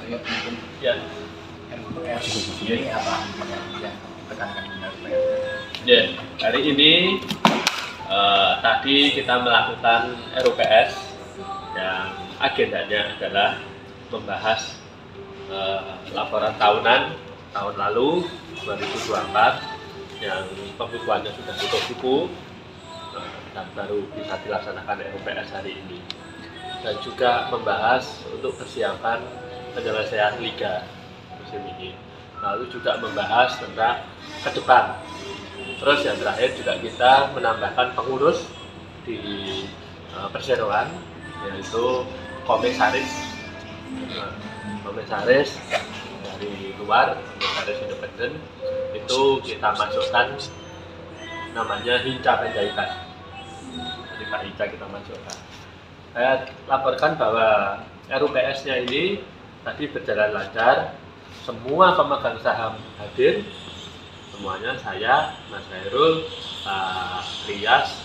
saya mungkin Ya. RUPS ini apa yang tekankan RUPS? Ya, hari ini tadi kita melakukan RUPS yang agendanya adalah membahas laporan tahunan tahun lalu 2024 yang pembukuannya sudah tutup buku dan baru bisa dilaksanakan RUPS hari ini, dan juga membahas untuk persiapan penyelesaian liga musim ini, lalu juga membahas tentang ke depan. Terus yang terakhir juga kita menambahkan pengurus di perseroan, yaitu komisaris dari luar, komisaris independen, itu kita masukkan namanya Hinca Panjaitan. Jadi Pak Hinca kita masukkan. Saya laporkan bahwa RUPS-nya ini tadi berjalan lancar, semua pemegang saham hadir, semuanya, saya, Mas Hairul, Pak Rias,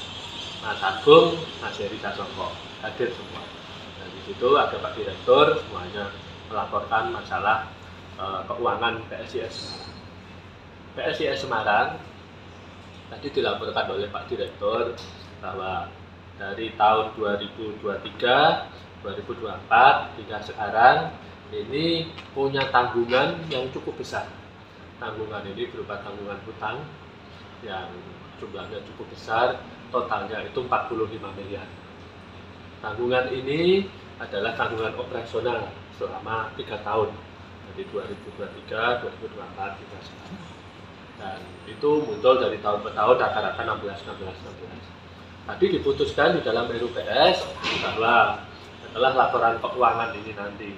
Mas Agung, Mas Heri Sasongko hadir semua. Dan di situ ada Pak Direktur, semuanya melaporkan masalah keuangan PSIS Semarang. PSIS Semarang tadi dilaporkan oleh Pak Direktur bahwa dari tahun 2023, 2024 hingga sekarang ini punya tanggungan yang cukup besar. Tanggungan ini berupa tanggungan hutang yang jumlahnya cukup besar, totalnya itu 45 miliar. Tanggungan ini adalah tanggungan operasional selama 3 tahun, dari 2023, 2024 hingga sekarang. Dan itu muncul dari tahun ke tahun rata-rata 16. Tadi diputuskan di dalam RUPS bahwa setelah laporan keuangan ini nanti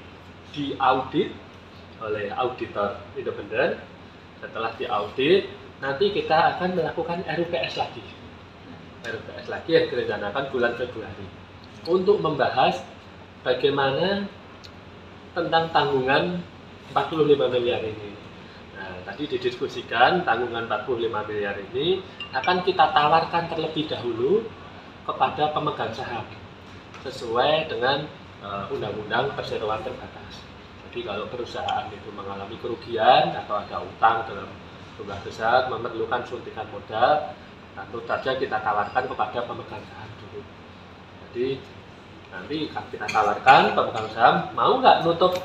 diaudit oleh auditor independen, setelah diaudit nanti kita akan melakukan RUPS lagi. RUPS lagi yang direncanakan bulan Februari untuk membahas bagaimana tentang tanggungan 45 miliar ini. Nah, tadi didiskusikan tanggungan 45 miliar ini akan kita tawarkan terlebih dahulu kepada pemegang saham sesuai dengan Undang-Undang Perseroan Terbatas. Jadi kalau perusahaan itu mengalami kerugian atau ada utang dalam jumlah besar memerlukan suntikan modal, tentu saja kita tawarkan kepada pemegang saham dulu. Jadi nanti kita tawarkan pemegang saham mau nggak nutup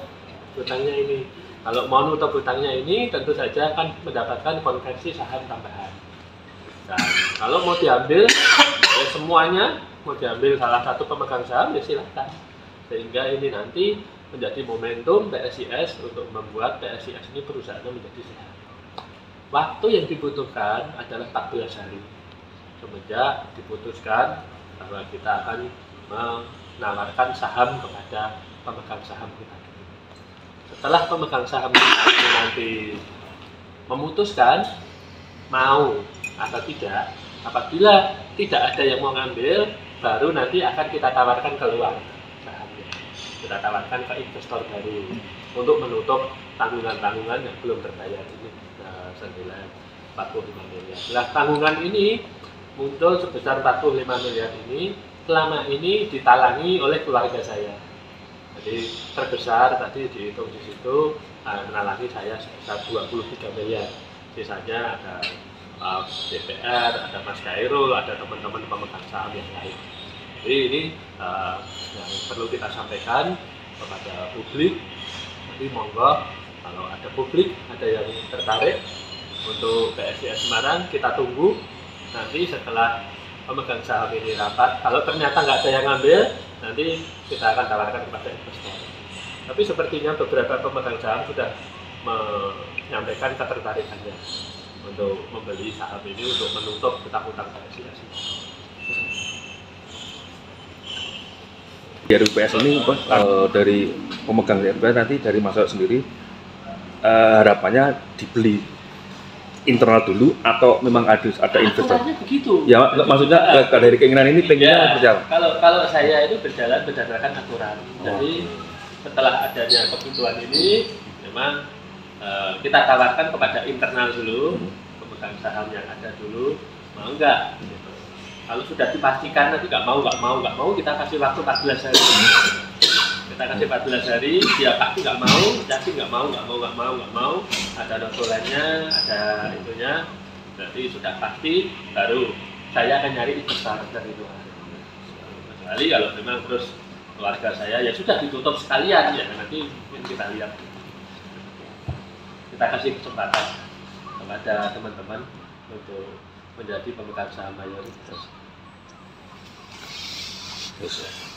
hutangnya ini. Kalau mau nutup hutangnya ini tentu saja akan mendapatkan konversi saham tambahan. Dan kalau mau diambil ya semuanya, mau diambil salah satu pemegang saham ya silakan. Sehingga ini nanti menjadi momentum PSIS untuk membuat PSIS ini perusahaannya menjadi sehat. Waktu yang dibutuhkan adalah 14 hari semenjak diputuskan bahwa kita akan menawarkan saham kepada pemegang saham kita. Setelah pemegang saham kita nanti memutuskan mau atau tidak, apabila tidak ada yang mau ngambil, baru nanti akan kita tawarkan keluar sahamnya. Kita tawarkan ke investor baru untuk menutup tanggungan-tanggungan yang belum terbayar ini senilai 45 miliar. Nah, tanggungan ini muncul sebesar 45 miliar ini selama ini ditalangi oleh keluarga saya. Jadi terbesar tadi dihitung di situ menalangi saya sebesar 23 miliar. Sisanya ada DPR, ada Mas Khairul, ada teman-teman pemegang saham yang lain. Jadi ini yang perlu kita sampaikan kepada publik. Jadi monggo kalau ada publik, ada yang tertarik untuk PSIS Semarang, kita tunggu nanti setelah pemegang saham ini rapat. Kalau ternyata nggak ada yang ngambil, nanti kita akan tawarkan kepada investor. Tapi sepertinya beberapa pemegang saham sudah menyampaikan ketertarikannya untuk membeli saham ini untuk menutup hutang-hutang PSIS. Di RUPS ini dari pemegang RUPS nanti dari masyarakat sendiri harapannya dibeli internal dulu atau memang ada investor? Begitu. Ya, maksudnya dari keinginan ini pengennya berjalan. Kalau saya itu berjalan berdasarkan aturan. Jadi setelah adanya kebutuhan ini, memang kita tawarkan kepada internal dulu, pemegang saham yang ada dulu, mau enggak? Gitu. Kalau sudah dipastikan nanti nggak mau, kita kasih waktu 14 hari. kita kasih 14 hari, dia pasti nggak mau, yakin nggak mau, ada notulennya, ada itunya, berarti sudah pasti, baru saya akan nyari investor dari luar. Kecuali kalau memang terus keluarga saya ya sudah ditutup sekalian ya, nanti mungkin kita lihat. Kita kasih kesempatan kepada teman-teman untuk menjadi pemegang saham mayoritas. Yes.